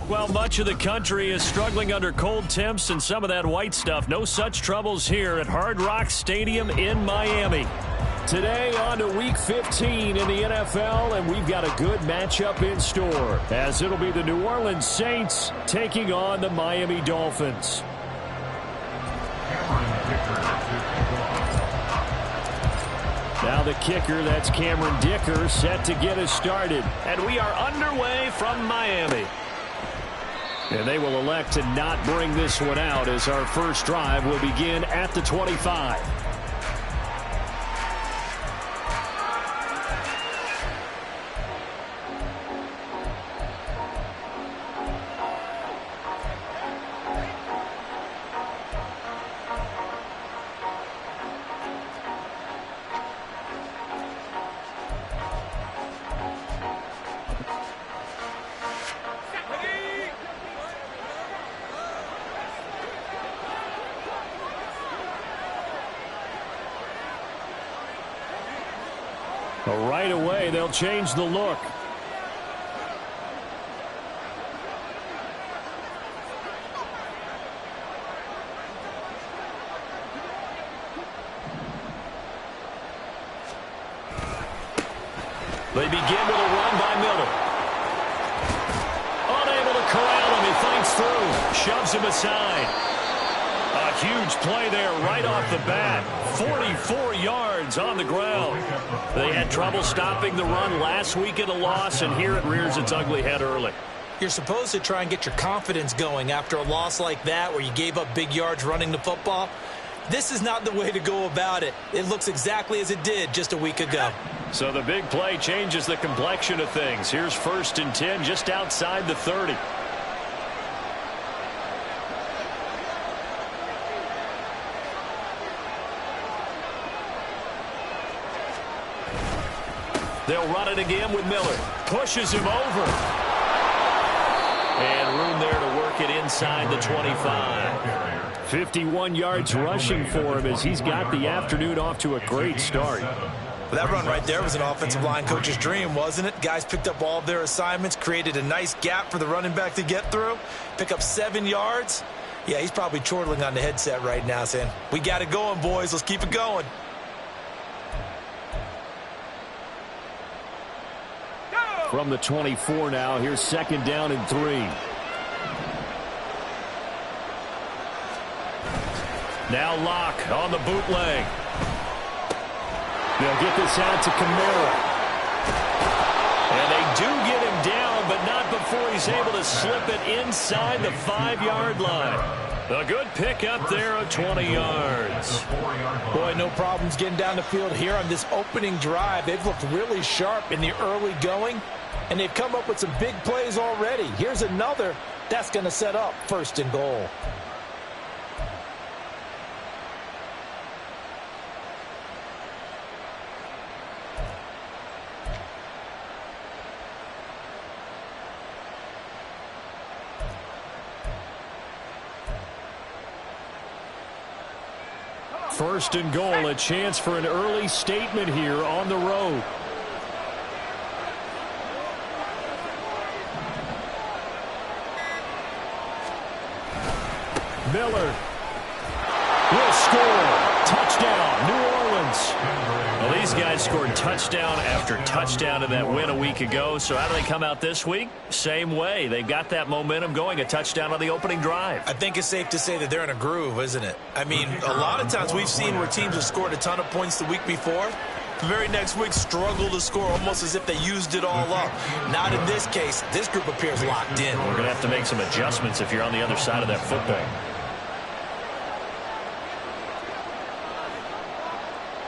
Well, much of the country is struggling under cold temps and some of that white stuff. No such troubles here at Hard Rock Stadium in Miami. Today on to Week 15 in the NFL, and we've got a good matchup in store, as it'll be the New Orleans Saints taking on the Miami Dolphins. Now the kicker, that's Cameron Dicker, set to get us started. And we are underway from Miami. And they will elect to not bring this one out as our first drive will begin at the 25. Right away, they'll change the look. They begin with a run by Miller. Unable to corral him. He fights through. Shoves him aside. A huge play there right off the bat. 44 yards on the ground. They had trouble stopping the run last week in a loss, and here it rears its ugly head early. You're supposed to try and get your confidence going after a loss like that where you gave up big yards running the football. This is not the way to go about it. It looks exactly as it did just a week ago. So the big play changes the complexion of things. Here's 1st and 10 just outside the 30. They'll run it again with Miller. Pushes him over. And room there to work it inside the 25. 51 yards rushing for him as he's got the afternoon off to a great start. Well, that run right there was an offensive line coach's dream, wasn't it? Guys picked up all of their assignments, created a nice gap for the running back to get through, pick up 7 yards. Yeah, he's probably chortling on the headset right now saying, we got it going, boys. Let's keep it going. From the 24 now, here's 2nd down and 3. Now Locke on the bootleg. They'll get this out to Kamara. And they do get him down, but not before he's able to slip it inside the 5-yard line. A good pickup there of 20 yards. Boy, no problems getting down the field here on this opening drive. They've looked really sharp in the early going, and they've come up with some big plays already. Here's another that's going to set up 1st and goal. First and goal, a chance for an early statement here on the road. Miller will score. Touchdown, New Orleans. Well, these guys scored touchdown after touchdown in that win a week ago. So how do they come out this week? Same way. They've got that momentum going, a touchdown on the opening drive. I think it's safe to say that they're in a groove, isn't it? I mean, a lot of times we've seen where teams have scored a ton of points the week before. The very next week struggle to score almost as if they used it all up. Not in this case. This group appears locked in. We're going to have to make some adjustments if you're on the other side of that football.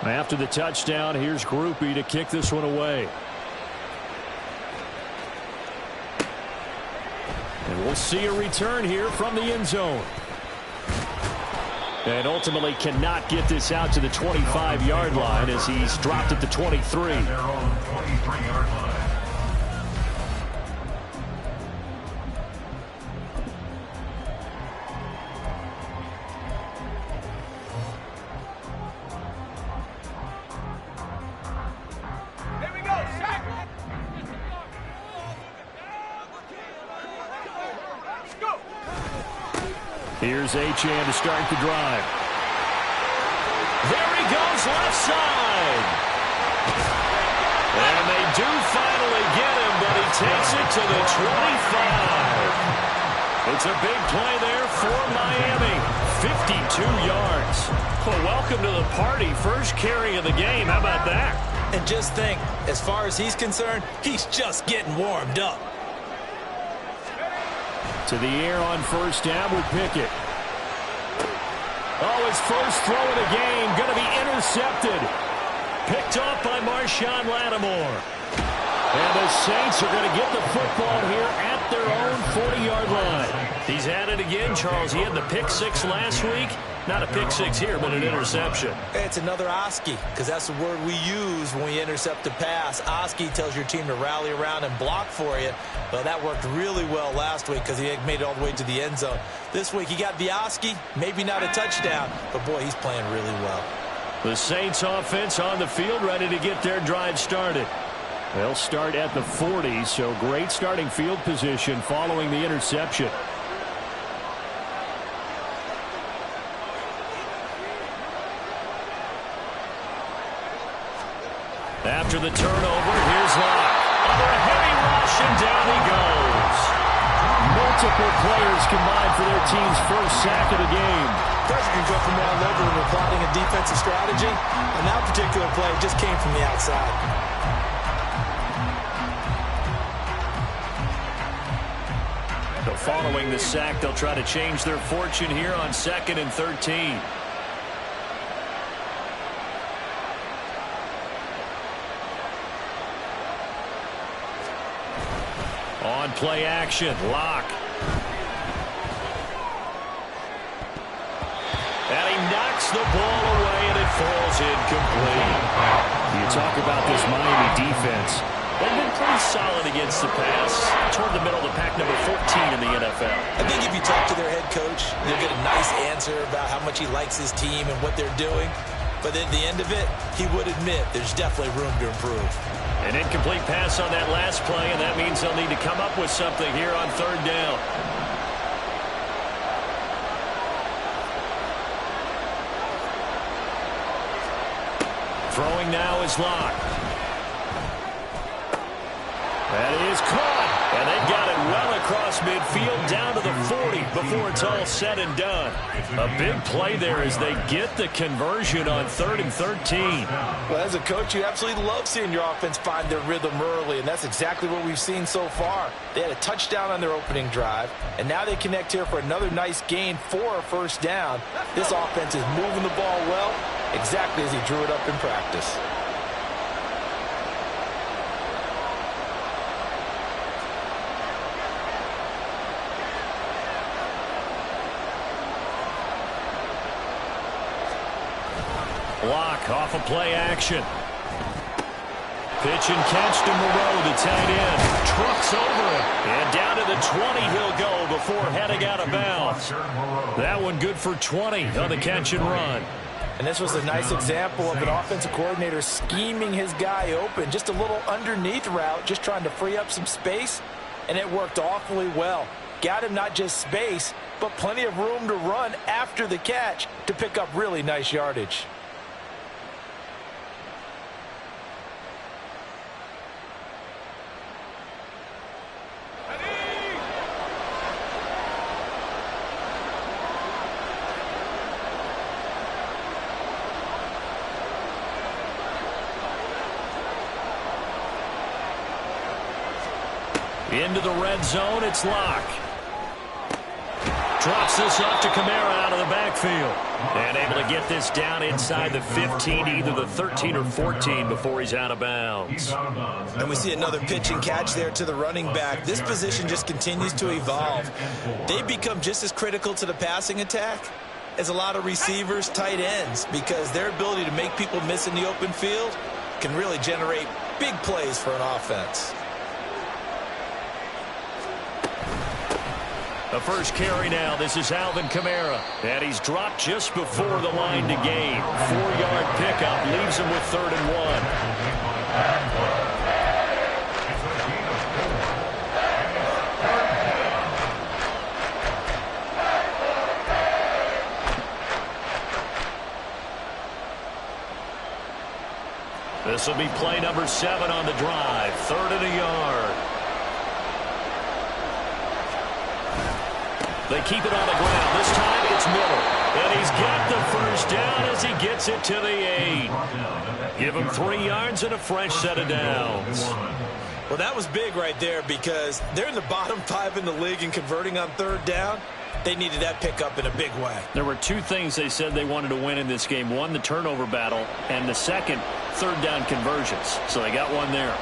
After the touchdown, here's Groupie to kick this one away. And we'll see a return here from the end zone. And ultimately cannot get this out to the 25-yard line as he's dropped at the 23. Here's Achane to start the drive. There he goes, left side. And they do finally get him, but he takes it to the 25. It's a big play there for Miami. 52 yards. Well, welcome to the party. First carry of the game. How about that? And just think, as far as he's concerned, he's just getting warmed up. To the air on first down with Pickett. Oh, his first throw of the game going to be intercepted. Picked off by Marshawn Lattimore. And the Saints are going to get the football here at their own 40-yard line. He's at it again, Charles. He had the pick six last week. Not a pick six here, but an interception. It's another Oski, because that's the word we use when we intercept a pass. Oski tells your team to rally around and block for you. Well, that worked really well last week because he made it all the way to the end zone. This week he got the Oski, maybe not a touchdown, but boy, he's playing really well. The Saints offense on the field, ready to get their drive started. They'll start at the 40, so great starting field position following the interception. After the turnover, here's Locke. Under a heavy rush, and down he goes. Multiple players combined for their team's first sack of the game. Pressure can go from all over when we're plotting a defensive strategy, and that particular play just came from the outside. So following the sack, they'll try to change their fortune here on 2nd and 13. On play action, Locke. And he knocks the ball away, and it falls incomplete. You talk about this Miami defense. They've been pretty solid against the pass. Toward the middle of the pack, number 14 in the NFL. I think if you talk to their head coach, you'll get a nice answer about how much he likes his team and what they're doing. But at the end of it, he would admit there's definitely room to improve. An incomplete pass on that last play, and that means they'll need to come up with something here on 3rd down. Throwing now is Locke. That is caught, and they've got it well across midfield down to the 40 before it's all said and done. A big play there as they get the conversion on 3rd and 13. Well, as a coach, you absolutely love seeing your offense find their rhythm early, and that's exactly what we've seen so far. They had a touchdown on their opening drive, and now they connect here for another nice gain for a first down. This offense is moving the ball well, exactly as he drew it up in practice. Locke off of play action. Pitch and catch to Moreau, the tight end. Trucks over it. And down to the 20 he'll go before heading out of bounds. That one good for 20 on the catch and run. And this was a nice example of an offensive coordinator scheming his guy open. Just a little underneath route, just trying to free up some space. And it worked awfully well. Got him not just space, but plenty of room to run after the catch to pick up really nice yardage. Into the red zone, it's Locke. Drops this off to Kamara out of the backfield. And able to get this down inside the 15, either the 13 or 14 before he's out of bounds. And we see another pitch and catch there to the running back. This position just continues to evolve. They become just as critical to the passing attack as a lot of receivers, tight ends, because their ability to make people miss in the open field can really generate big plays for an offense. The first carry now. This is Alvin Kamara. And he's dropped just before the line to gain. 4-yard pickup leaves him with 3rd and 1. This will be play number 7 on the drive. 3rd and a yard. They keep it on the ground. This time it's Miller. And he's got the first down as he gets it to the 8. Give him 3 yards and a fresh set of downs. Well, that was big right there because they're in the bottom 5 in the league and converting on 3rd down. They needed that pickup in a big way. There were 2 things they said they wanted to win in this game. One, the turnover battle, and the second, 3rd down conversions. So they got one there.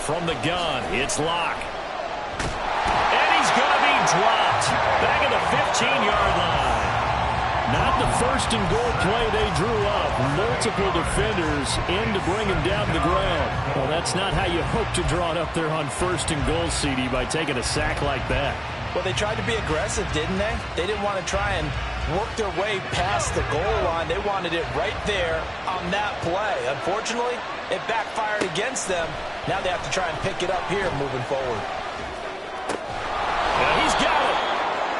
From the gun, it's Locke. And he's going to be dropped. Back at the 15-yard line. Not the first and goal play they drew up. Multiple defenders in to bring him down to the ground. Well, that's not how you hope to draw it up there on 1st and goal, CD, by taking a sack like that. Well, they tried to be aggressive, didn't they? They didn't want to try and work their way past the goal line. They wanted it right there on that play. Unfortunately, it backfired against them. Now they have to try and pick it up here moving forward. Well, he's got it.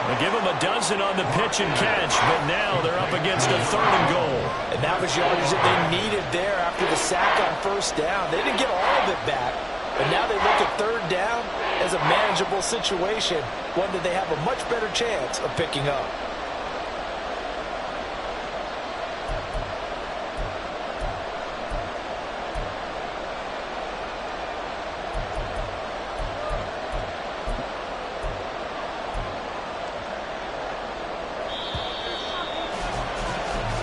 They give him a dozen on the pitch and catch, but now they're up against a 3rd and goal. And that was yardage that they needed there after the sack on 1st down. They didn't get all of it back, but now they look at 3rd down as a manageable situation, one that they have a much better chance of picking up.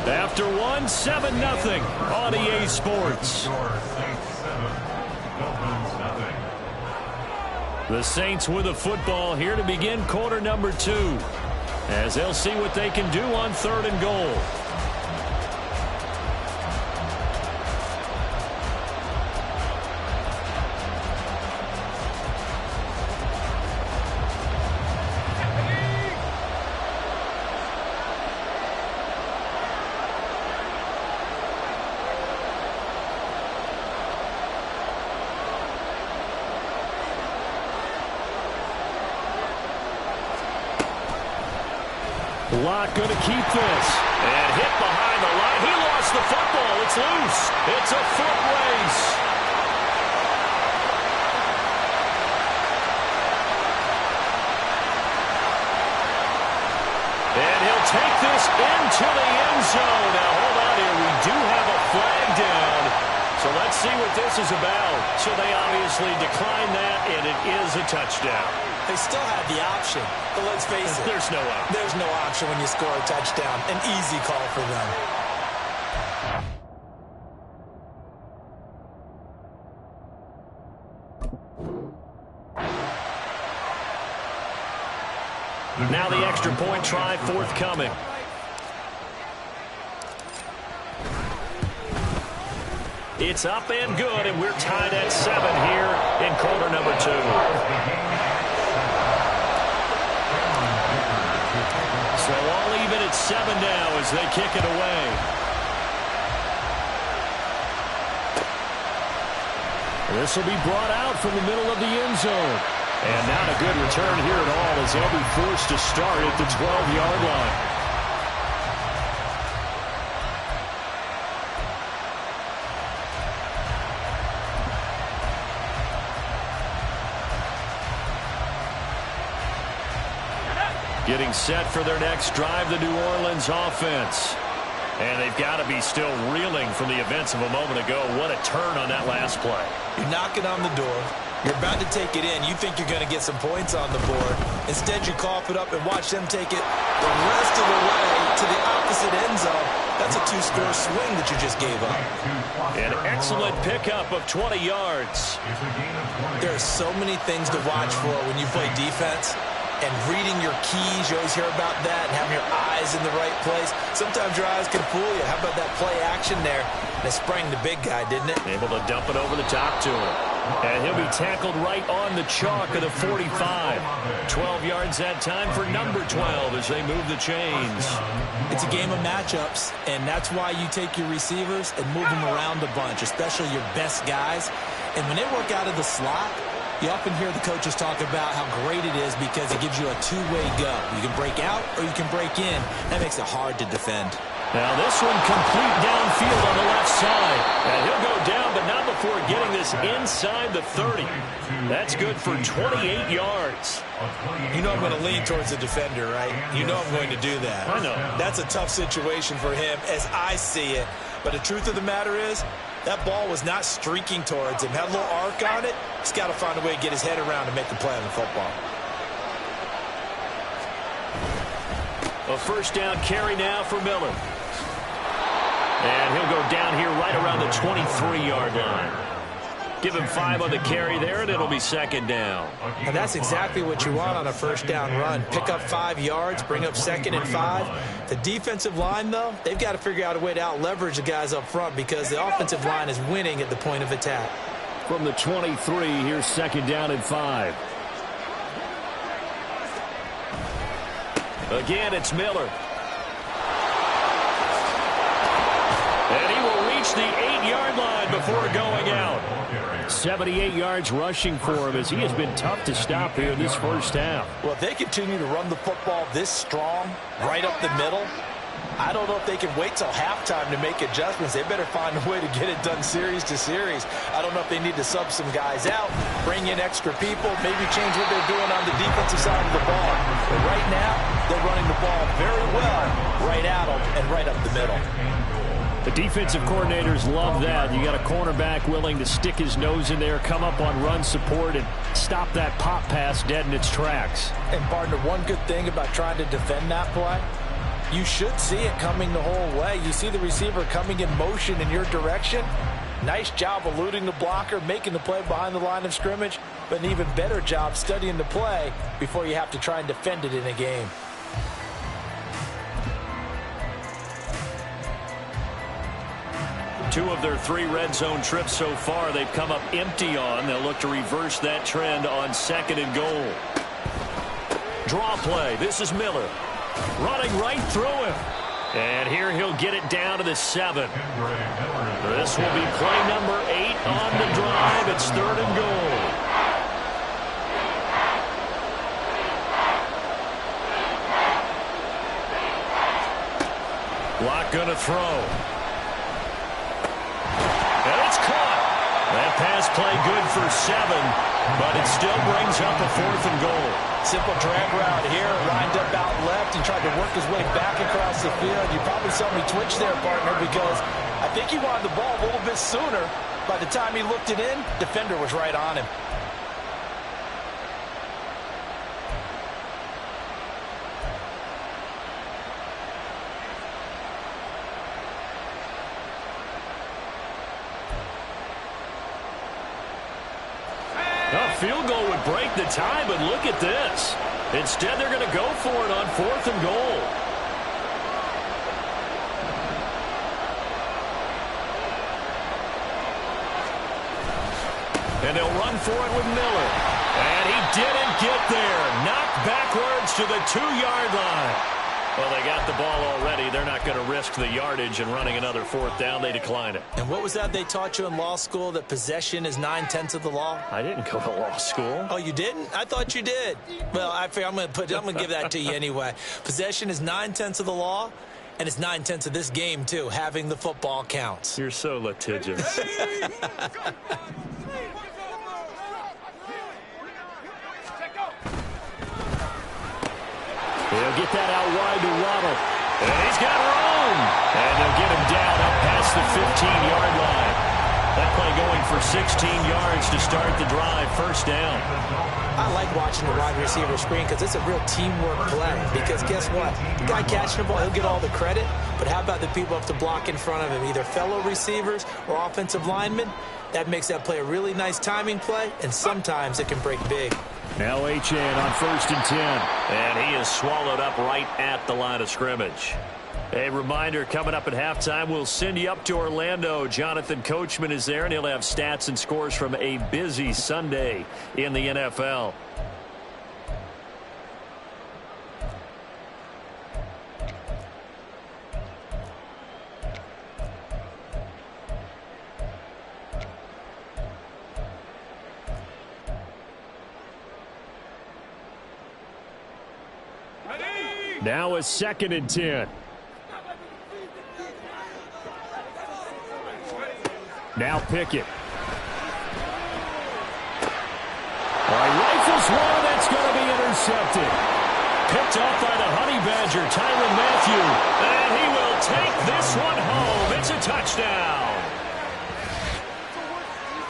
After 1, 7-0 on EA Sports. The Saints with the football here to begin quarter number 2, as they'll see what they can do on 3rd and goal. Locke going to keep this. And hit behind the line. He lost the football. It's loose. It's a foot race. And he'll take this into the end zone. Now, hold on here. We do have a flag down. So let's see what this is about. So they obviously declined that, and it is a touchdown. They still had the option, but let's face it. There's no option. There's no option when you score a touchdown. An easy call for them. Now the extra point try forthcoming. It's up and good, and we're tied at 7 here in quarter number 2. So all even at 7 now as they kick it away. This will be brought out from the middle of the end zone. And not a good return here at all as they'll be forced to start at the 12-yard line. Getting set for their next drive, the New Orleans offense. And they've got to be still reeling from the events of a moment ago. What a turn on that last play. You're knocking on the door. You're about to take it in. You think you're going to get some points on the board. Instead, you cough it up and watch them take it the rest of the way to the opposite end zone. That's a 2-score swing that you just gave up. An excellent pickup of 20 yards. There are so many things to watch for when you play defense. And reading your keys, you always hear about that, and having your eyes in the right place. Sometimes your eyes can fool you. How about that play action there? They sprang the big guy, didn't it? Able to dump it over the top to him. And he'll be tackled right on the chalk of the 45. 12 yards that time for number 12 as they move the chains. It's a game of matchups, and that's why you take your receivers and move them around a bunch, especially your best guys. And when they work out of the slot, you often hear the coaches talk about how great it is because it gives you a two-way go. You can break out or you can break in. That makes it hard to defend. Now this one complete downfield on the left side. And he'll go down, but not before getting this inside the 30. That's good for 28 yards. You know I'm going to lean towards the defender, right? You know I'm going to do that. I know. That's a tough situation for him as I see it. But the truth of the matter is, that ball was not streaking towards him. Had a little arc on it. He's got to find a way to get his head around and make a play on the football. A first down carry now for Miller. And he'll go down here right around the 23-yard line. Give him 5 on the carry there, and it'll be second down. And that's exactly what you want on a first down run. Pick up 5 yards, bring up 2nd and 5. The defensive line, though, they've got to figure out a way to out-leverage the guys up front because the offensive line is winning at the point of attack. From the 23, here's second down and 5. Again, it's Miller. And he will reach the 8-yard line before going out. 78 yards rushing for him as he has been tough to stop here in this first half. Well, if they continue to run the football this strong, right up the middle, I don't know if they can wait till halftime to make adjustments. They better find a way to get it done series to series. I don't know if they need to sub some guys out, bring in extra people, maybe change what they're doing on the defensive side of the ball. But right now, they're running the ball very well right at them and right up the middle. The defensive coordinators love that. You got a cornerback willing to stick his nose in there, come up on run support, and stop that pop pass dead in its tracks. And, partner, one good thing about trying to defend that play, you should see it coming the whole way. You see the receiver coming in motion in your direction. Nice job eluding the blocker, making the play behind the line of scrimmage, but an even better job studying the play before you have to try and defend it in a game. Two of their 3 red zone trips so far they've come up empty on. They'll look to reverse that trend on 2nd and goal. Draw play. This is Miller. Running right through him. And here he'll get it down to the 7. This will be play number 8 on the drive. It's 3rd and goal. Block gonna throw. And it's caught. That pass play good for 7, but it still brings up a 4th and goal. Simple drag route here, lined up out left. He tried to work his way back across the field. You probably saw me twitch there, partner, because I think he wanted the ball a little bit sooner. By the time he looked it in, defender was right on him. A field goal would break the tie, but look at this. Instead, they're going to go for it on 4th and goal. And they'll run for it with Miller. And he didn't get there. Knocked backwards to the 2-yard line. Well, they got the ball already. They're not going to risk the yardage and running another 4th down. They decline it. And what was that they taught you in law school, that possession is 9/10 of the law? I didn't go to law school. Oh, you didn't? I thought you did. Well, I figure I'm going to give that to you anyway. Possession is 9/10 of the law, and it's 9/10 of this game, too. Having the football counts. You're so litigious. He'll get that out wide to Waddle. And he's got room. And they'll get him down up past the 15-yard line. That play going for 16 yards to start the drive. First down. I like watching the wide receiver screen because it's a real teamwork play. Because guess what? The guy catching the ball, he'll get all the credit. But how about the people up to block in front of him, either fellow receivers or offensive linemen? That makes that play a really nice timing play, and sometimes it can break big. Now H.A. on 1st and 10. And he is swallowed up right at the line of scrimmage. A reminder, coming up at halftime, we'll send you up to Orlando. Jonathan Coachman is there, and he'll have stats and scores from a busy Sunday in the NFL. Now a 2nd and 10. Now Pickett. Rifles one, that's going to be intercepted. Picked off by the Honey Badger, Tyrann Mathieu. And he will take this one home. It's a touchdown.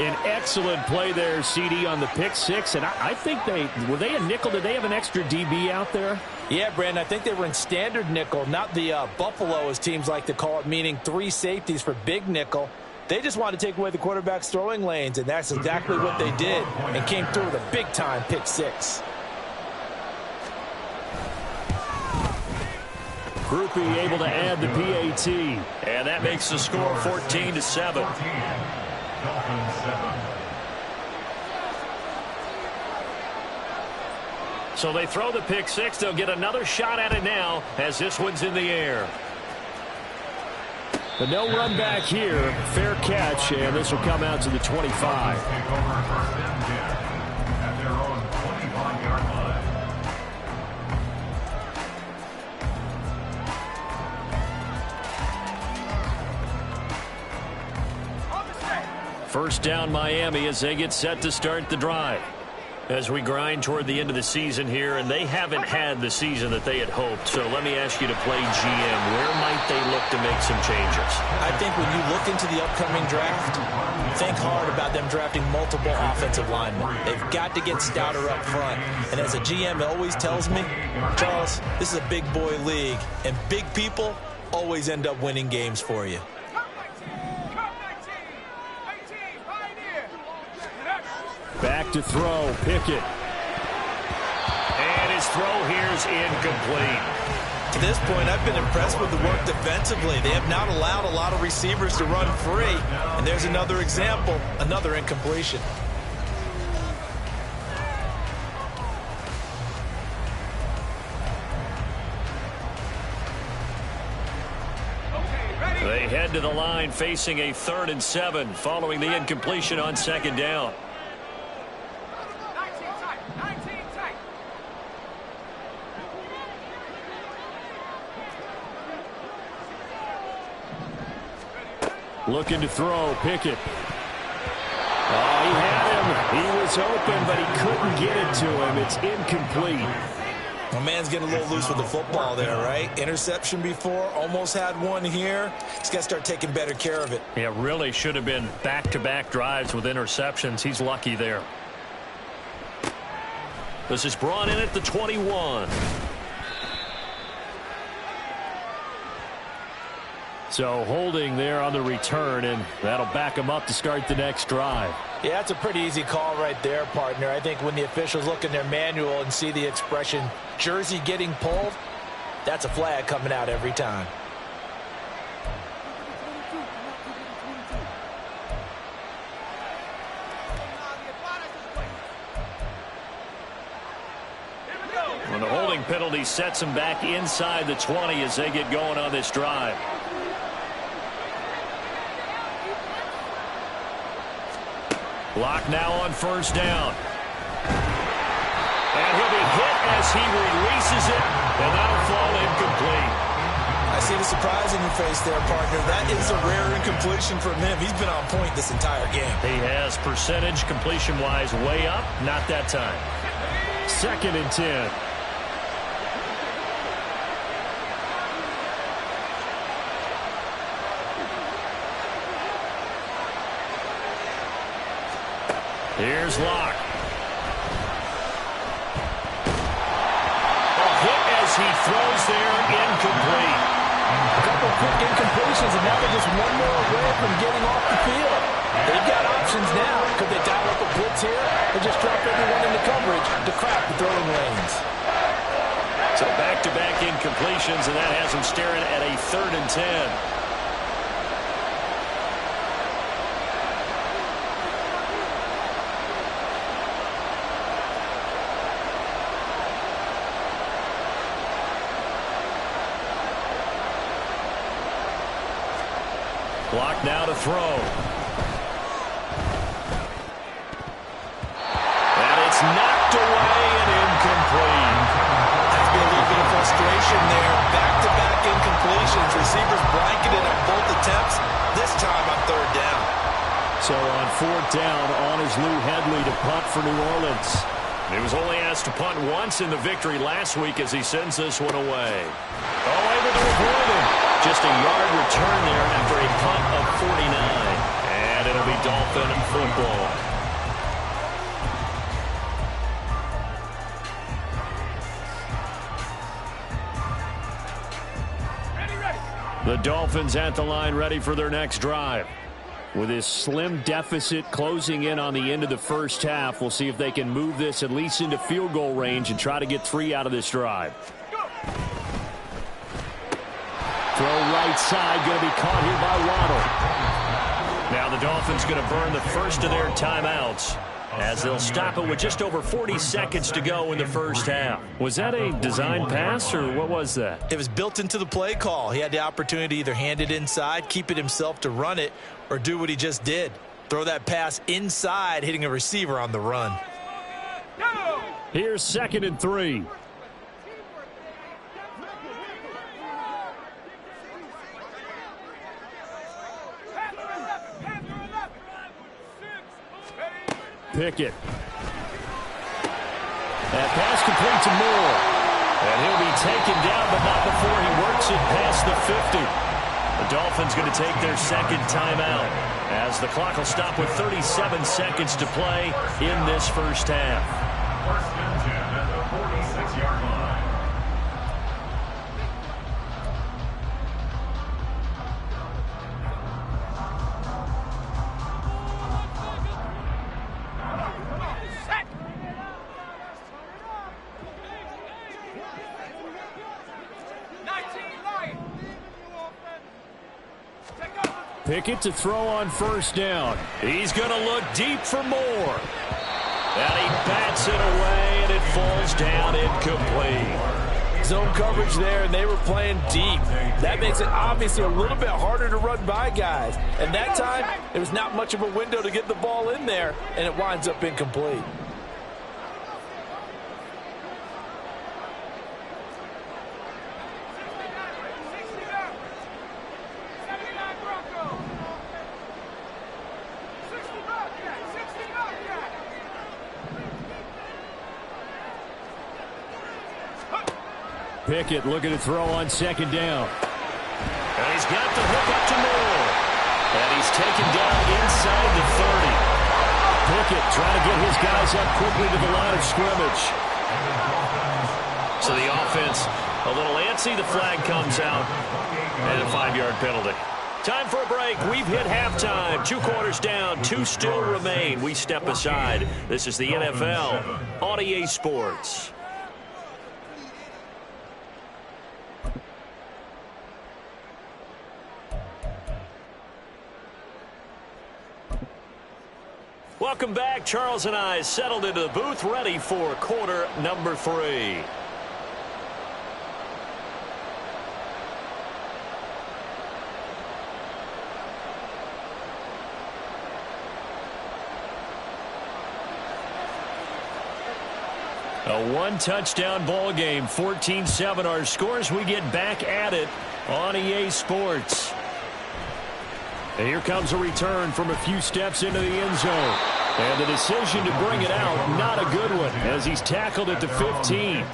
An excellent play there, CD, on the pick six. And I think were they a nickel? Did they have an extra DB out there? Yeah, Brandon, I think they were in standard nickel, not the Buffalo, as teams like to call it, meaning 3 safeties for big nickel. They just wanted to take away the quarterback's throwing lanes, and that's exactly what they did, and came through with a big-time pick six. Groupie able to add the PAT, and that makes the score 14-7. So they throw the pick six. They'll get another shot at it now as this one's in the air. But no run back here. Fair catch, and this will come out to the 25. First down, Miami, as they get set to start the drive. As we grind toward the end of the season here, and they haven't had the season that they had hoped. So let me ask you to play GM. Where might they look to make some changes? I think when you look into the upcoming draft, think hard about them drafting multiple offensive linemen. They've got to get stouter up front. And as a GM always tells me, Charles, this is a big boy league, and big people always end up winning games for you. Back to throw, Pickett. And his throw here is incomplete. To this point, I've been impressed with the work defensively. They have not allowed a lot of receivers to run free. And there's another example, another incompletion. They head to the line facing a 3rd and 7 following the incompletion on 2nd down. Looking to throw, Pickett. Oh, he had him. He was open, but he couldn't get it to him. It's incomplete. My man's getting a little loose with the football there, right? Interception before, almost had one here. He's got to start taking better care of it. Yeah, really should have been back-to-back drives with interceptions. He's lucky there. This is brought in at the 21. So holding there on the return, and that'll back him up to start the next drive. Yeah, that's a pretty easy call right there, partner. I think when the officials look in their manual and see the expression, jersey getting pulled, that's a flag coming out every time. When the holding penalty sets him back inside the 20 as they get going on this drive. Block now on 1st down. And he'll be hit as he releases it, and that'll fall incomplete. I see the surprise in your face there, partner. That is a rare incompletion from him. He's been on point this entire game. He has percentage completion-wise way up, not that time. 2nd and 10. Here's Locke. A hit as he throws there, incomplete. A couple quick incompletions, and now they're just one more away from getting off the field. They've got options now. Could they dial up a blitz here or just drop everyone into coverage to crack the throwing lanes? So back-to-back incompletions, and that has them staring at a 3rd and 10. Block now to throw. And it's knocked away and incomplete. Has been a little bit of frustration there. Back-to-back incompletions. Receivers blanketed on both attempts. This time on 3rd down. So on 4th down, on is Lou Hedley to punt for New Orleans. He was only asked to punt once in the victory last week as he sends this one away. Oh, able to avoid it. Just a yard return there after a punt of 49. And it'll be Dolphin football. The Dolphins at the line ready for their next drive. With this slim deficit closing in on the end of the first half, we'll see if they can move this at least into field goal range and try to get 3 out of this drive. Throw right side, going to be caught here by Waddle. Now the Dolphins going to burn the first of their timeouts as they'll stop it with just over 40 seconds to go in the first half. Was that a design pass, or what was that? It was built into the play call. He had the opportunity to either hand it inside, keep it himself to run it, or do what he just did. Throw that pass inside, hitting a receiver on the run. Here's 2nd and 3. Pickett. That pass complete to Moore. And he'll be taken down, but not before he works it past the 50. The Dolphins going to take their 2nd timeout as the clock will stop with 37 seconds to play in this first half. First and 10 at the 46-yard line. Pickett to throw on 1st down. He's going to look deep for Moore. And he bats it away, and it falls down incomplete. Zone coverage there, and they were playing deep. That makes it obviously a little bit harder to run by guys. And that time, there was not much of a window to get the ball in there, and it winds up incomplete. Pickett looking to throw on 2nd down. And he's got the hook up to Moore. And he's taken down inside the 30. Pickett trying to get his guys up quickly to the line of scrimmage. So the offense a little antsy. The flag comes out. And a 5-yard penalty. Time for a break. We've hit halftime. 2 quarters down. 2 still remain. We step aside. This is the NFL on EA Sports. Welcome back. Charles and I settled into the booth, ready for quarter number 3. A 1-touchdown ball game, 14-7 our scores. We get back at it on EA Sports. And here comes a return from a few steps into the end zone. And the decision to bring it out, not a good one, as he's tackled at the 15.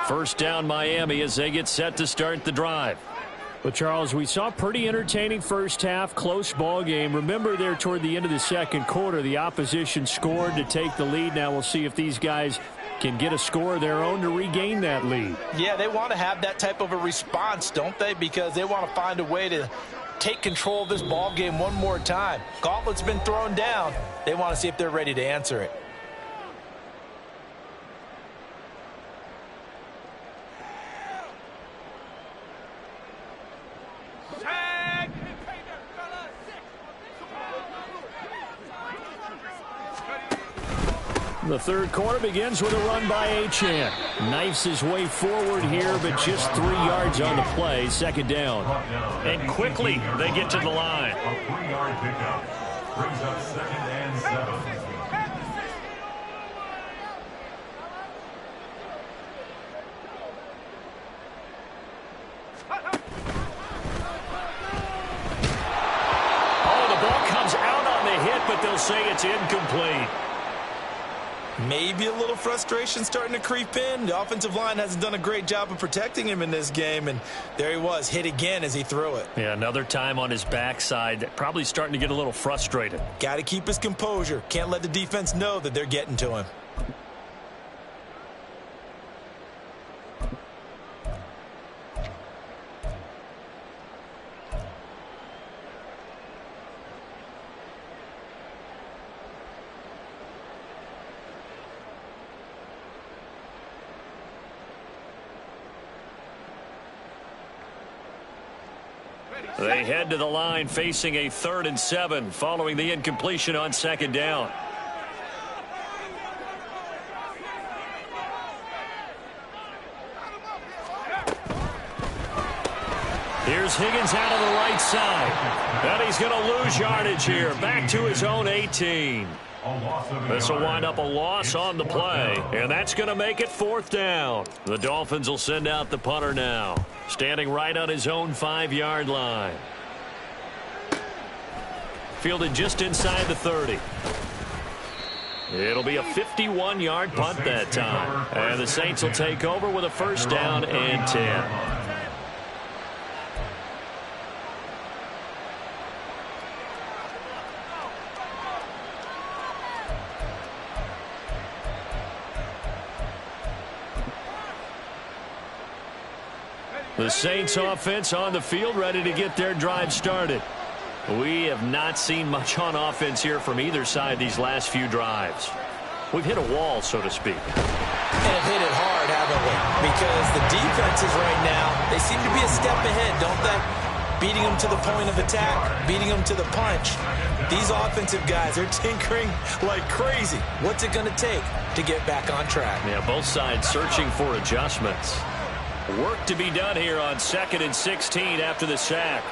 First down Miami as they get set to start the drive. But, Charles, we saw a pretty entertaining first half, close ball game. Remember there toward the end of the second quarter, the opposition scored to take the lead. Now we'll see if these guys can get a score of their own to regain that lead. Yeah, they want to have that type of a response, don't they? Because they want to find a way to take control of this ball game one more time. Gauntlet's been thrown down. They want to see if they're ready to answer it. The third quarter begins with a run by Achane. Knifes his way forward here, but just 3 yards on the play. Second down. And quickly they get to the line. A 3-yard pickup brings up 2nd and 7. Oh, the ball comes out on the hit, but they'll say it's incomplete. Maybe a little frustration starting to creep in. The offensive line hasn't done a great job of protecting him in this game, and there he was, hit again as he threw it. Yeah, another time on his backside, probably starting to get a little frustrated. Got to keep his composure. Can't let the defense know that they're getting to him. They head to the line facing a 3rd and 7 following the incompletion on 2nd down. Here's Higgins out of the right side. And he's going to lose yardage here. Back to his own 18. This will wind up a loss on the play, and that's going to make it 4th down. The Dolphins will send out the punter now, standing right on his own 5-yard line. Fielded just inside the 30. It'll be a 51-yard punt that time, and the Saints will take over with a 1st down and 10. The Saints offense on the field, ready to get their drive started. We have not seen much on offense here from either side these last few drives. We've hit a wall, so to speak. And hit it hard, haven't we? Because the defenses right now, they seem to be a step ahead, don't they? Beating them to the point of attack, beating them to the punch. These offensive guys are tinkering like crazy. What's it going to take to get back on track? Yeah, both sides searching for adjustments. Work to be done here on 2nd and 16 after the sack.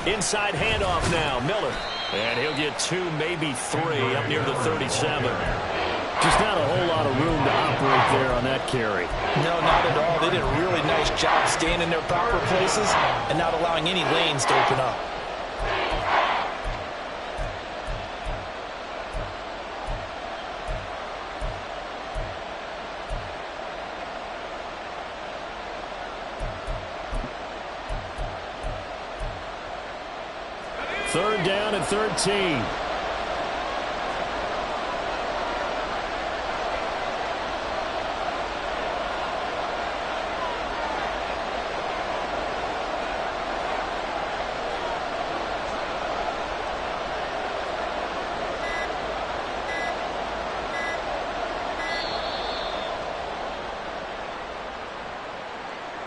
Inside handoff now, Miller. And he'll get 2, maybe 3 up near the 37. Just not a whole lot of room to operate there on that carry. No, not at all. They did a really nice job staying in their proper places and not allowing any lanes to open up. Third down and 13.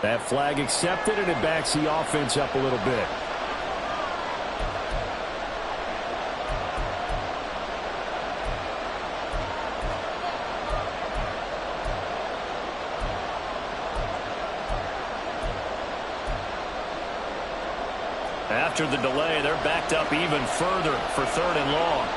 That flag accepted, and it backs the offense up a little bit. After the delay, they're backed up even further for 3rd and long.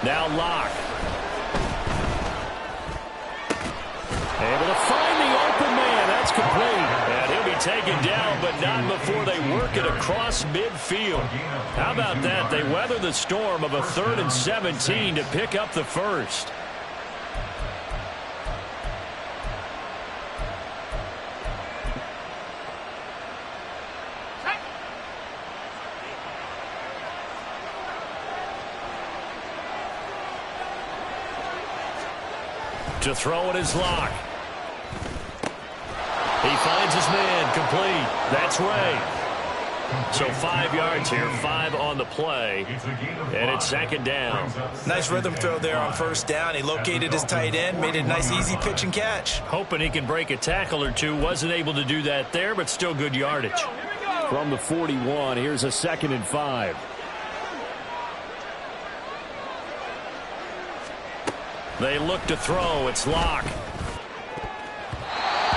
Now Locke. Able to find the open man. That's complete. And he'll be taken down, but not before they work it across midfield. How about that? They weather the storm of a 3rd and 17 to pick up the first. To throw it is Locke. He finds his man, complete. That's Ray. So 5 yards here, 5 on the play, and it's 2nd down. Nice rhythm throw there on 1st down. He located his tight end, made it a nice easy pitch and catch. Hoping he can break a tackle or two. Wasn't able to do that there, but still good yardage. From the 41, here's a 2nd and 5. They look to throw. It's Locke.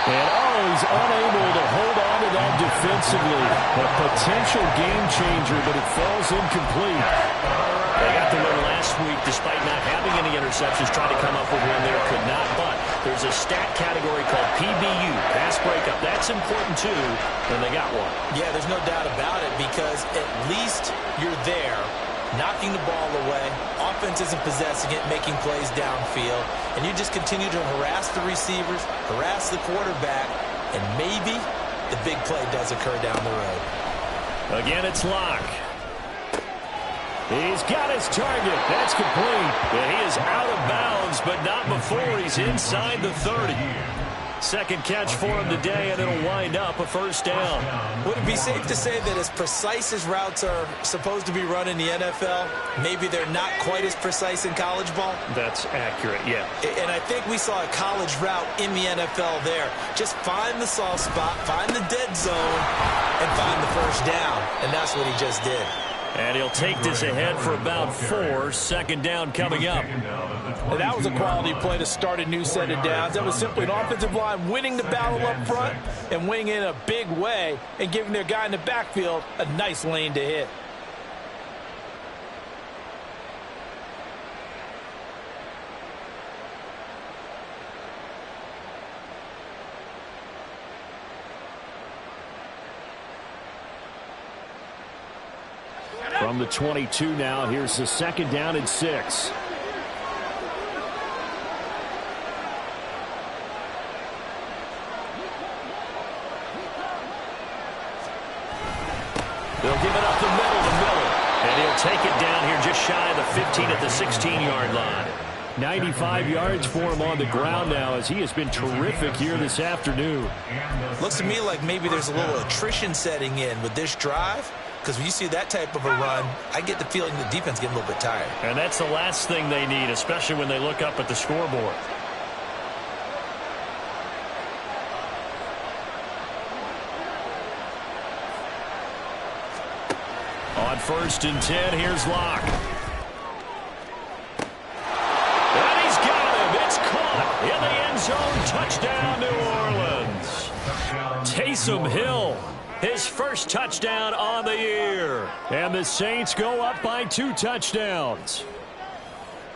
And, he's unable to hold on to that defensively. A potential game changer, but it falls incomplete. They got the win last week despite not having any interceptions. Tried to come up with one there, could not. But there's a stat category called PBU, pass breakup. That's important, too, and they got one. Yeah, there's no doubt about it because at least you're there, knocking the ball away. Offense isn't possessing it, making plays downfield. And you just continue to harass the receivers, harass the quarterback, and maybe the big play does occur down the road. Again, it's Locke. He's got his target. That's complete. And he is out of bounds, but not before he's inside the 30. Second catch for him today, and it'll wind up a 1st down. Would it be safe to say that as precise as routes are supposed to be run in the NFL, maybe they're not quite as precise in college ball? That's accurate, yeah. And I think we saw a college route in the NFL there. Just find the soft spot, find the dead zone, and find the 1st down. And that's what he just did. And he'll take this ahead for about 4. 2nd down coming up. And that was a quality play to start a new set of downs. That was simply an offensive line winning the battle up front and winning in a big way and giving their guy in the backfield a nice lane to hit. From the 22 now, here's the 2nd down and 6. They'll give it up the middle to Miller. And he'll take it down here just shy of the 15 at the 16-yard line. 95 yards for him on the ground now as he has been terrific here this afternoon. Looks to me like maybe there's a little attrition setting in with this drive. Because when you see that type of a run, I get the feeling the defense getting a little bit tired. And that's the last thing they need, especially when they look up at the scoreboard. On 1st and 10, here's Locke. And he's got him. It's caught in the end zone. Touchdown, New Orleans. Taysom Hill. His first touchdown on the year. And the Saints go up by 2 touchdowns.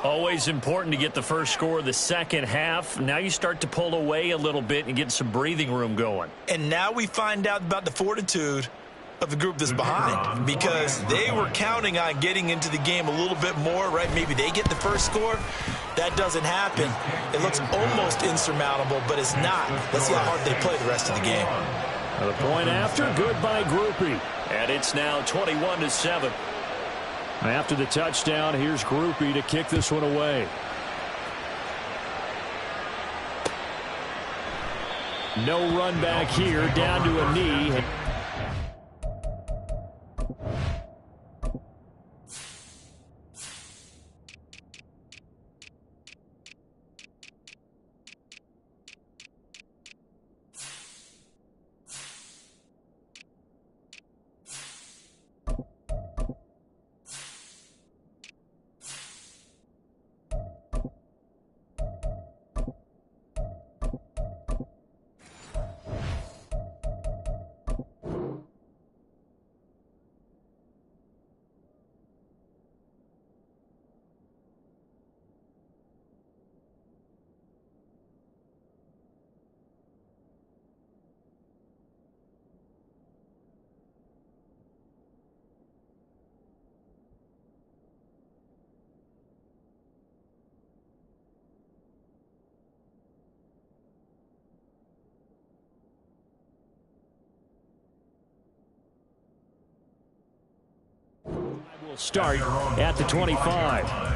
Always important to get the first score of the second half. Now you start to pull away a little bit and get some breathing room going. And now we find out about the fortitude of the group that's behind, because they were counting on getting into the game a little bit more, right? Maybe they get the first score. That doesn't happen. It looks almost insurmountable, but it's not. Let's see how hard they play the rest of the game. The point after, good by Groupie. And it's now 21-7. After the touchdown, here's Groupie to kick this one away. No run back here, down to a knee. They'll start at the 25.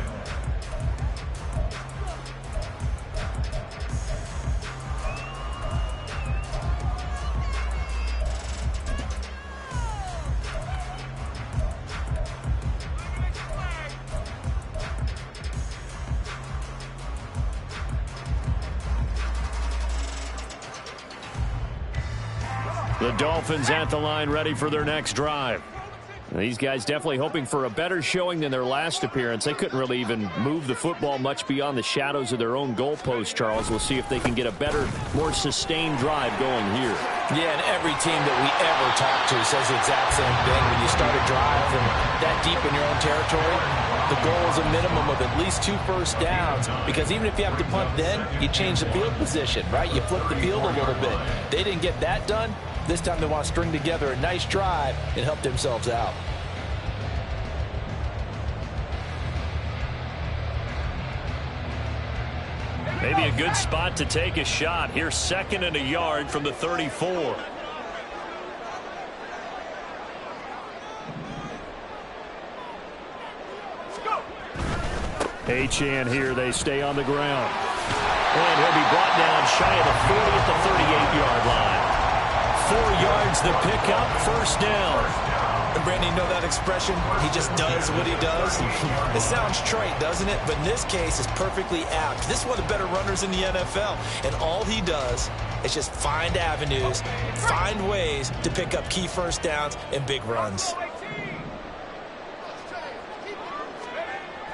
The Dolphins at the line, ready for their next drive. These guys definitely hoping for a better showing than their last appearance. They couldn't really even move the football much beyond the shadows of their own goalpost, Charles. We'll see if they can get a better, more sustained drive going here. Yeah, and every team that we ever talk to says the exact same thing. When you start a drive from that deep in your own territory, the goal is a minimum of at least 2 first downs, because even if you have to punt then, you change the field position, right? You flip the field a little bit. They didn't get that done. This time they want to string together a nice drive and help themselves out. Maybe a good spot to take a shot. Here's 2nd and a yard from the 34. Achane here. They stay on the ground. And he'll be brought down shy of the 40 at the 38-yard line. 4 yards the pickup, first down. And Brandon, you know that expression? He just does what he does. It sounds trite, doesn't it? But in this case, it's perfectly apt. This is one of the better runners in the NFL. And all he does is just find avenues, find ways to pick up key first downs and big runs.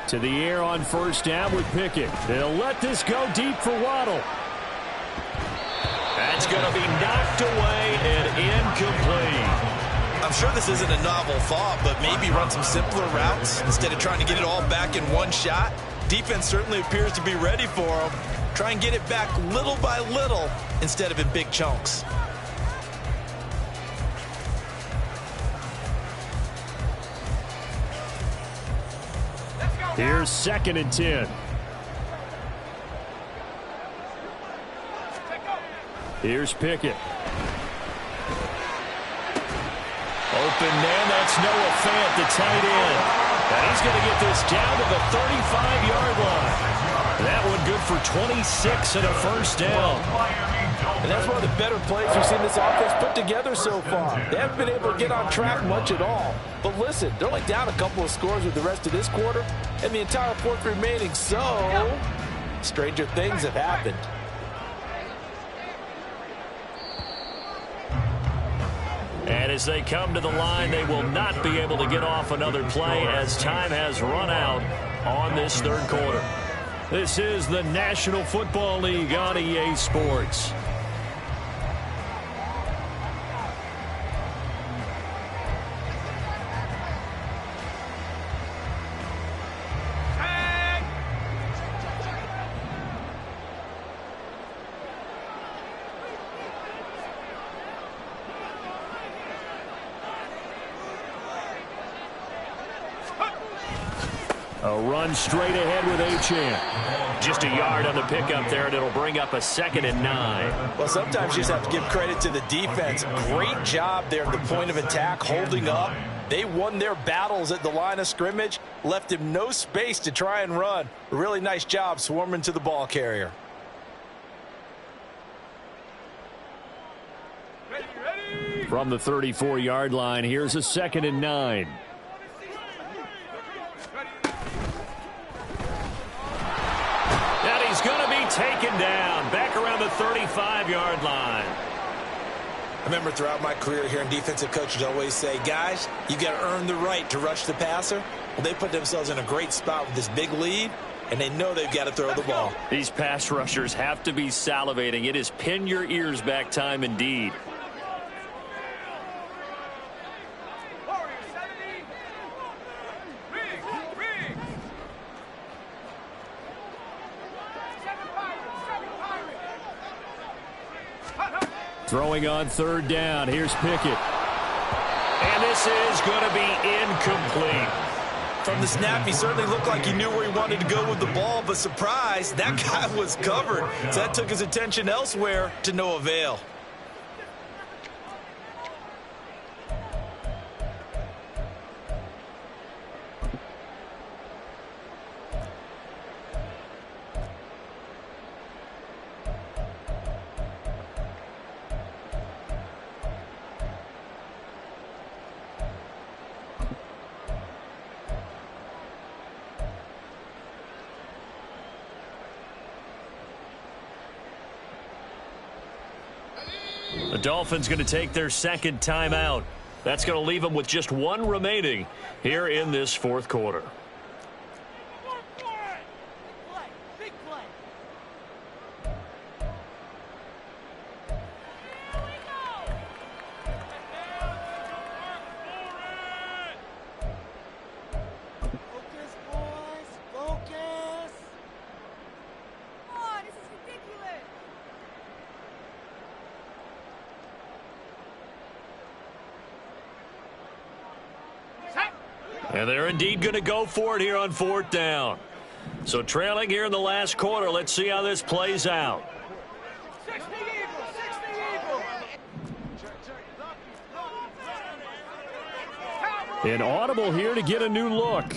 To the air on first down with Pickett. They'll let this go deep for Waddle. That's going to be knocked away and incomplete. I'm sure this isn't a novel thought, but maybe run some simpler routes instead of trying to get it all back in one shot. Defense certainly appears to be ready for him. Try and get it back little by little instead of in big chunks. Here's 2nd and 10. Here's Pickett. Open man, that's Noah Fant, the tight end. And he's going to get this down to the 35-yard line. That one good for 26 and a first down. And that's one of the better plays we've seen this offense put together so far. They haven't been able to get on track much at all. But listen, they're only down a couple of scores with the rest of this quarter and the entire fourth remaining. So, stranger things have happened. And as they come to the line, they will not be able to get off another play as time has run out on this third quarter. This is the National Football League on EA Sports. A run straight ahead with Achane. Just a yard on the pickup there, and it'll bring up a 2nd and 9. Well, sometimes you just have to give credit to the defense. Great job there at the point of attack, holding up. They won their battles at the line of scrimmage, left him no space to try and run. A really nice job swarming to the ball carrier. From the 34-yard line, here's a 2nd and 9. He's going to be taken down back around the 35-yard line. I remember throughout my career hearing defensive coaches always say, guys, you got to earn the right to rush the passer. Well, they put themselves in a great spot with this big lead, and they know they've got to throw the ball. These pass rushers have to be salivating. It is pin your ears back time indeed. Throwing on third down. Here's Pickett. And this is going to be incomplete. From the snap, he certainly looked like he knew where he wanted to go with the ball, but surprise, that guy was covered. So that took his attention elsewhere to no avail. The Dolphins going to take their second timeout. That's going to leave them with just one remaining here in this fourth quarter. And they're indeed going to go for it here on fourth down. So trailing here in the last quarter. Let's see how this plays out. An audible here to get a new look.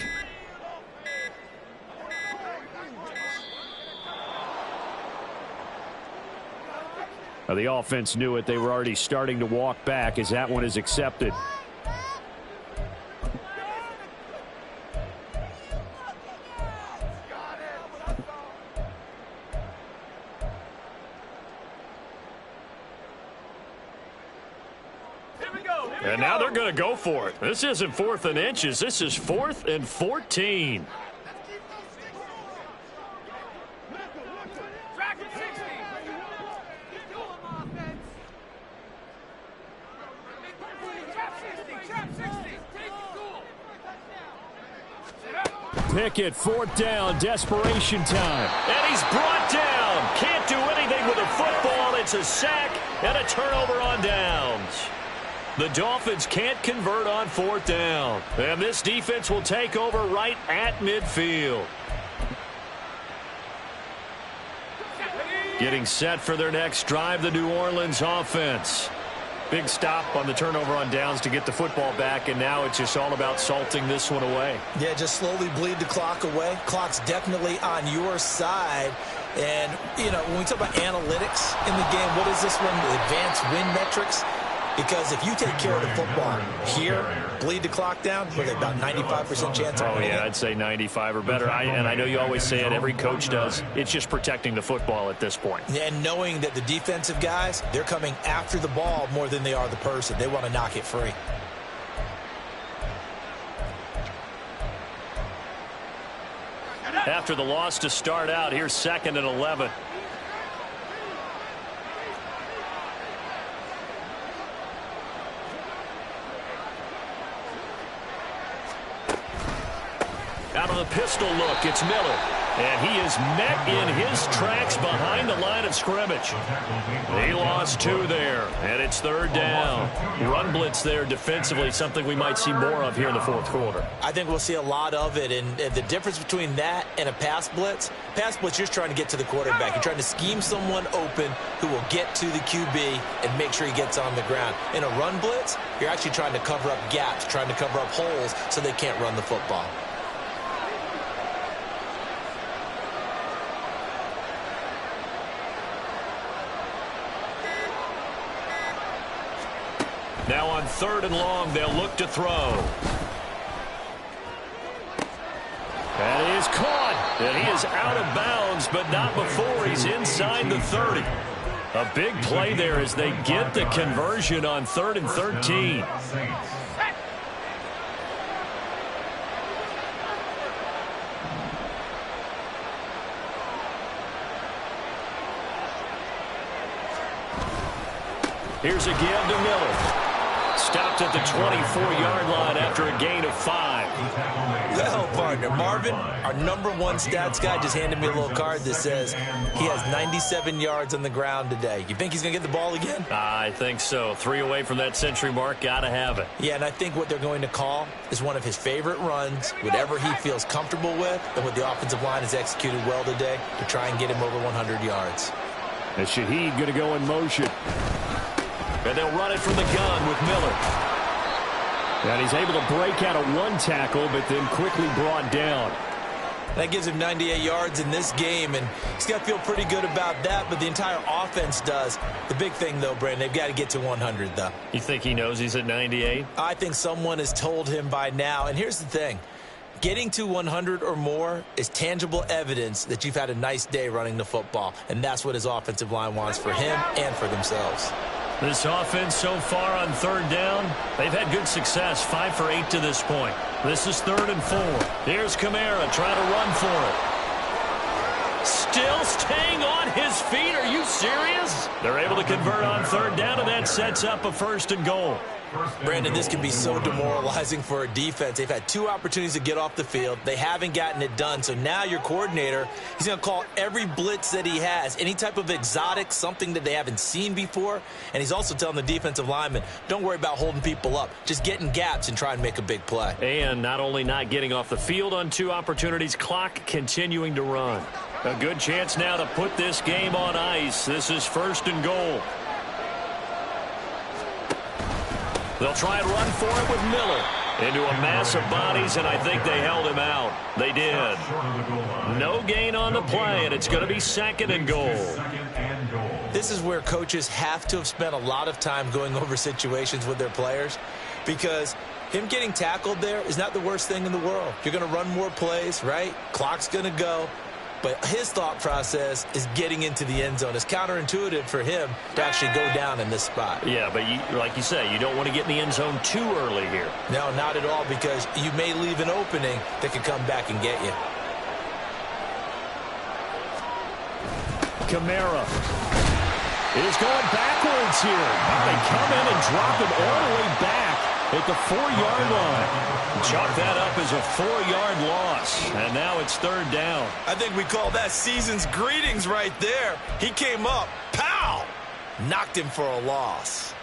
Now the offense knew it. They were already starting to walk back as that one is accepted. And now they're going to go for it. This isn't 4th and inches. This is 4th and 14. Pickett, 4th down, desperation time. And he's brought down. Can't do anything with a football. It's a sack and a turnover on downs. The Dolphins can't convert on 4th down. And this defense will take over right at midfield. Getting set for their next drive, the New Orleans offense. Big stop on the turnover on downs to get the football back, and now it's just all about salting this one away. Yeah, just slowly bleed the clock away. Clock's definitely on your side. And, you know, when we talk about analytics in the game, what is this one? The advanced win metrics? Because if you take care of the football here, bleed the clock down, with about 95% chance of winning. Oh, yeah, I'd say 95 or better. And I know you always say it, every coach does. It's just protecting the football at this point. And knowing that the defensive guys, they're coming after the ball more than they are the person. They want to knock it free. After the loss to start out, here's 2nd and 11. Out of the pistol look, it's Miller. And he is met in his tracks behind the line of scrimmage. He lost 2 there, and it's 3rd down. Run blitz there defensively, something we might see more of here in the fourth quarter. I think we'll see a lot of it, and the difference between that and a pass blitz, you're just trying to get to the quarterback. You're trying to scheme someone open who will get to the QB and make sure he gets on the ground. In a run blitz, you're actually trying to cover up gaps, trying to cover up holes so they can't run the football. Now on 3rd and long, they'll look to throw. That is caught. And he is out of bounds, but not before he's inside the 30. A big play there as they get the conversion on 3rd and 13. Here's a give to Miller. Stopped at the 24-yard line after a gain of 5. Well, partner, Marvin, our #1 stats guy, just handed me a little card that says he has 97 yards on the ground today. You think he's going to get the ball again? I think so. 3 away from that century mark. Got to have it. Yeah, and I think what they're going to call is one of his favorite runs, whatever he feels comfortable with, and what the offensive line has executed well today to try and get him over 100 yards. And Shaheed going to go in motion. And they'll run it from the gun with Miller. And he's able to break out of 1 tackle, but then quickly brought down. That gives him 98 yards in this game, and he's got to feel pretty good about that, but the entire offense does. The big thing, though, Brandon, they've got to get to 100, though. You think he knows he's at 98? I think someone has told him by now, and here's the thing. Getting to 100 or more is tangible evidence that you've had a nice day running the football, and that's what his offensive line wants for him and for themselves. This offense so far on third down, they've had good success, 5 for 8 to this point. This is 3rd and 4. Here's Kamara trying to run for it. Still staying on his feet. Are you serious? They're able to convert on third down, and that sets up a 1st and goal. Brandon, this can be so demoralizing for a defense. They've had 2 opportunities to get off the field. They haven't gotten it done. So now your coordinator, he's going to call every blitz that he has, any type of exotic, something that they haven't seen before. And he's also telling the defensive linemen, don't worry about holding people up. Just get in gaps and try and make a big play. And not only not getting off the field on 2 opportunities, clock continuing to run. A good chance now to put this game on ice. This is 1st and goal. They'll try and run for it with Miller. Into a mass of bodies, and I think they held him out. They did. No gain on the play, and it's going to be 2nd and goal. This is where coaches have to have spent a lot of time going over situations with their players, because him getting tackled there is not the worst thing in the world. You're going to run more plays, right? Clock's going to go. But his thought process is getting into the end zone. It's counterintuitive for him to actually go down in this spot. Yeah, but like you say, you don't want to get in the end zone too early here. No, not at all, because you may leave an opening that could come back and get you. Kamara is going backwards here. They come in and drop him all the way back at the 4-yard line. Chalk that up as a 4-yard loss, and now it's 3rd down. I think we call that season's greetings right there. He came up, pow, knocked him for a loss.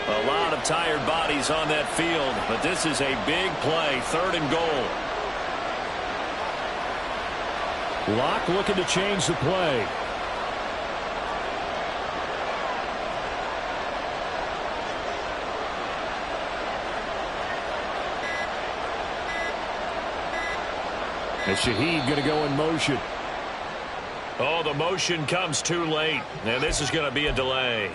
A lot of tired bodies on that field, but this is a big play, 3rd and goal. Locke looking to change the play. And Shaheed going to go in motion. Oh, the motion comes too late, and this is going to be a delay.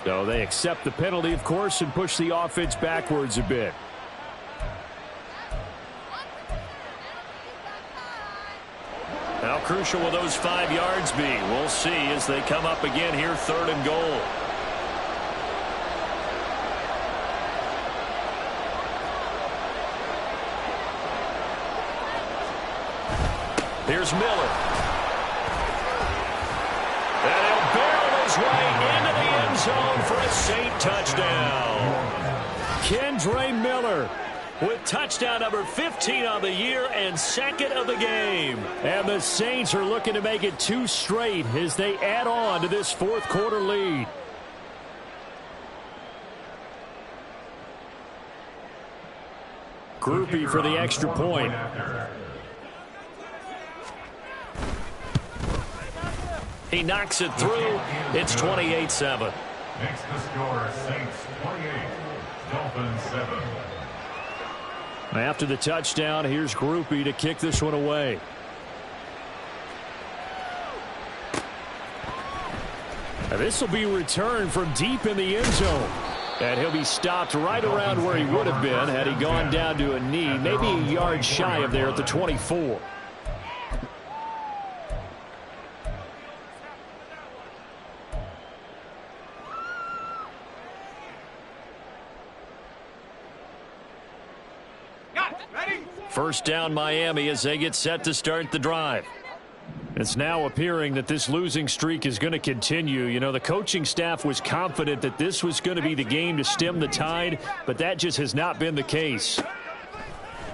So they accept the penalty, of course, and push the offense backwards a bit. How crucial will those 5 yards be? We'll see as they come up again here, 3rd and goal. Here's Miller. And he'll barrel his way into the end zone for a Saint touchdown. Kendre Miller with touchdown number 15 on the year and 2nd of the game. And the Saints are looking to make it 2 straight as they add on to this 4th quarter lead. Groupie for the extra point. He knocks it through. It's 28-7. Makes the score Saints 28, Dolphins 7. After the touchdown, here's Groupie to kick this one away. Now this will be returned from deep in the end zone. And he'll be stopped right around where he would have been had he gone down to a knee, maybe a yard shy of there at the 24. First down Miami as they get set to start the drive. It's now appearing that this losing streak is going to continue. You know, the coaching staff was confident that this was going to be the game to stem the tide, but that just has not been the case.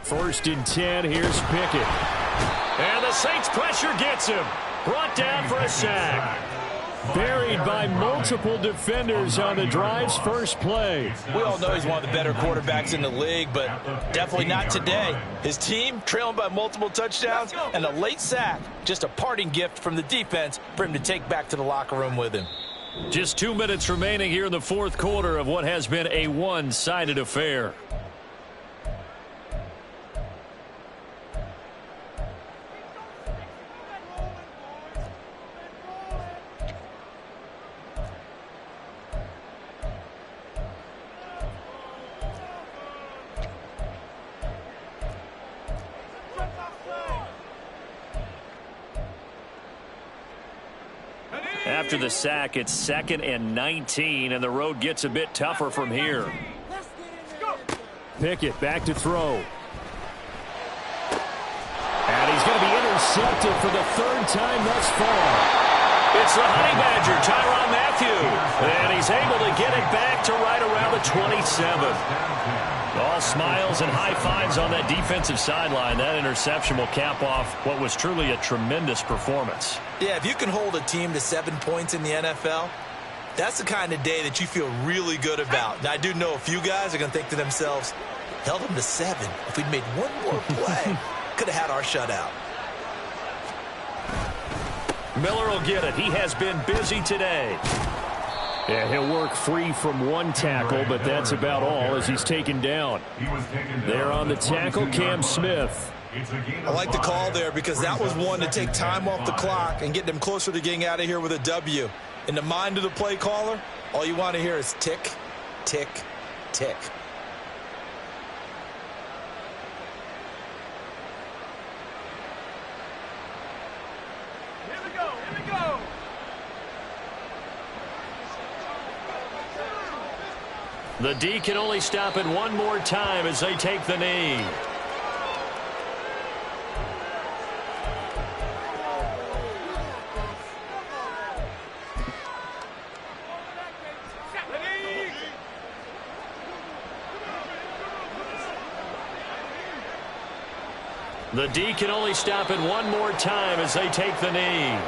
1st and 10, here's Pickett. And the Saints pressure gets him. Brought down for a sack. Buried by multiple defenders on the drive's first play. We all know he's one of the better quarterbacks in the league, but definitely not today. His team trailing by multiple touchdowns and a late sack. Just a parting gift from the defense for him to take back to the locker room with him. Just 2 minutes remaining here in the 4th quarter of what has been a one-sided affair. after the sack. It's 2nd and 19, and the road gets a bit tougher from here. Pickett back to throw. And he's going to be intercepted for the 3rd time thus far. It's the Honey Badger, Tyrann Mathieu. And he's able to get it back to right around the 27. All smiles and high fives on that defensive sideline. That interception will cap off what was truly a tremendous performance. Yeah, if you can hold a team to 7 points in the NFL, that's the kind of day that you feel really good about. Now, I do know a few guys are going to think to themselves, held them to 7. If we'd made one more play, could have had our shutout. Miller will get it. He has been busy today. Yeah, he'll work free from one tackle, but that's about all as he's taken down. There on the tackle, Cam Smith. I like the call there because that was one to take time off the clock and get them closer to getting out of here with a W. In the mind of the play caller, all you want to hear is tick, tick, tick. The D can only stop it one more time as they take the knee. The D can only stop it one more time as they take the knee.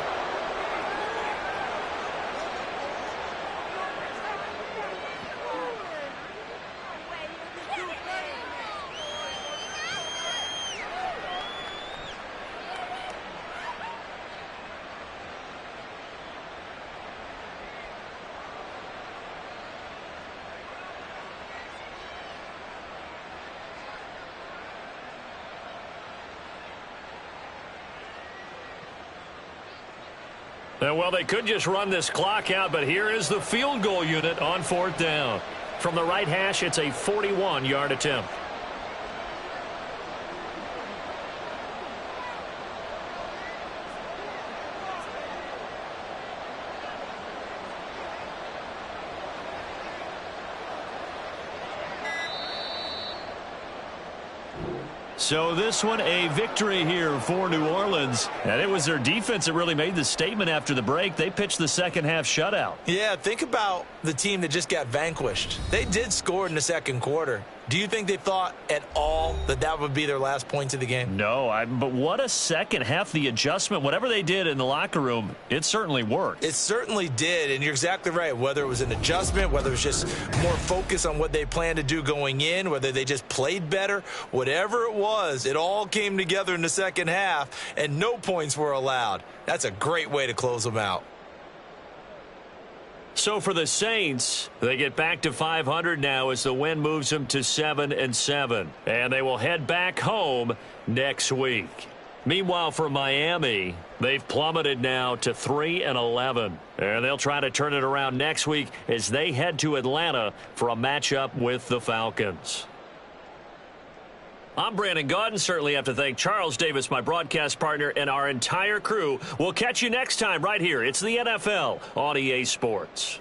Well, they could just run this clock out, but here is the field goal unit on 4th down. From the right hash, it's a 41-yard attempt. So this one a victory here for New Orleans. And it was their defense that really made the statement after the break. They pitched the second half shutout. Yeah, think about the team that just got vanquished. They did score in the second quarter. Do you think they thought at all that that would be their last points of the game? No, but what a second half. The adjustment, whatever they did in the locker room, it certainly worked. It certainly did, and you're exactly right. Whether it was an adjustment, whether it was just more focus on what they planned to do going in, whether they just played better, whatever it was, it all came together in the second half, and no points were allowed. That's a great way to close them out. So for the Saints, they get back to 500 now as the win moves them to 7-7. And they will head back home next week. Meanwhile, for Miami, they've plummeted now to 3-11. And they'll try to turn it around next week as they head to Atlanta for a matchup with the Falcons. I'm Brandon Gaudin. Certainly have to thank Charles Davis, my broadcast partner, and our entire crew. We'll catch you next time right here. It's the NFL on EA Sports.